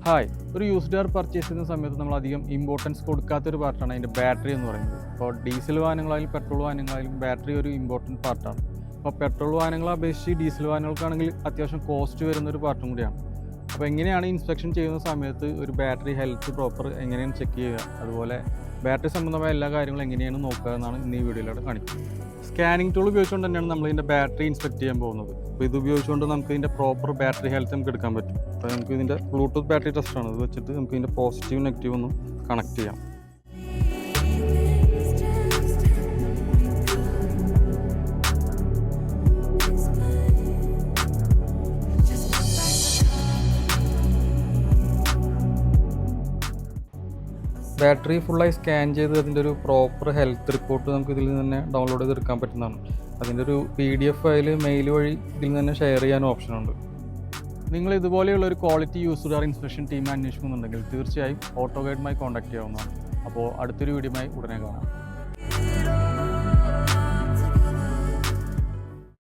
Hi, ഒരു used car purchase ചെയ്യുന്ന സമയത്ത് നമ്മൾ അധികം ഇമ്പോർട്ടൻസ് കൊടുക്കാത്തൊരു പാർട്ടാണ് അതിൻ്റെ ബാറ്ററി എന്ന് പറയുന്നത്. ഇപ്പോൾ ഡീസൽ വാഹനങ്ങളായാലും പെട്രോൾ വാഹനങ്ങളായാലും ബാറ്ററി ഒരു ഇമ്പോർട്ടൻറ്റ് പാർട്ടാണ്. അപ്പോൾ പെട്രോൾ വാഹനങ്ങളെ അപേക്ഷിച്ച് ഡീസൽ വാഹനങ്ങൾക്കാണെങ്കിൽ അത്യാവശ്യം കോസ്റ്റ് വരുന്നൊരു പാർട്ടും കൂടിയാണ്. അപ്പോൾ എങ്ങനെയാണ് ഇൻസ്പെക്ഷൻ ചെയ്യുന്ന സമയത്ത് ഒരു ബാറ്ററി ഹെൽത്ത് പ്രോപ്പർ എങ്ങനെയാണ് ചെക്ക് ചെയ്യുക, അതുപോലെ ബാറ്ററി സംബന്ധമായ എല്ലാ കാര്യങ്ങളും എങ്ങനെയാണ് നോക്കുക എന്നാണ് ഇന്ന് ഈ വീഡിയോയിലൂടെ കാണിക്കുന്നത്. സ്കാനിങ് ടൂൾ ഉപയോഗിച്ചുകൊണ്ട് തന്നെയാണ് നമ്മൾ ഇതിൻ്റെ ബാറ്ററി ഇൻസ്പെക്ട് ചെയ്യാൻ പോകുന്നത്. അപ്പോൾ ഇത് ഉപയോഗിച്ചുകൊണ്ട് നമുക്ക് ഇതിൻ്റെ പ്രോപ്പർ ബാറ്ററി ഹെൽത്ത് നമുക്ക് എടുക്കാൻ പറ്റും. അപ്പോൾ നമുക്ക് ഇതിൻ്റെ ബ്ലൂടൂത്ത് ബാറ്ററി ടെസ്റ്റാണ്. ഇത് വെച്ചിട്ട് നമുക്ക് ഇതിൻ്റെ പോസിറ്റീവ് നെഗറ്റീവ് ഒന്ന് കണക്ട് ചെയ്യാം. ബാറ്ററി ഫുള്ളായി സ്കാൻ ചെയ്ത് അതിൻ്റെ ഒരു പ്രോപ്പർ ഹെൽത്ത് റിപ്പോർട്ട് നമുക്ക് ഇതിൽ നിന്ന് തന്നെ ഡൗൺലോഡ് ചെയ്തെടുക്കാൻ പറ്റുന്നതാണ്. അതിൻ്റെ ഒരു PDF ഫയൽ മെയിൽ വഴി ഇതിൽ നിന്ന് തന്നെ ഷെയർ ചെയ്യാൻ ഓപ്ഷനുണ്ട്. നിങ്ങൾ ഇതുപോലെയുള്ള ഒരു quality used car inspection team അന്വേഷിക്കുന്നുണ്ടെങ്കിൽ തീർച്ചയായും ഓട്ടോ ഗൈഡുമായി കോൺടാക്ട് ചെയ്യാവുന്നതാണ്. അപ്പോൾ അടുത്തൊരു വീഡിയോയുമായി ഉടനെ കാണാം.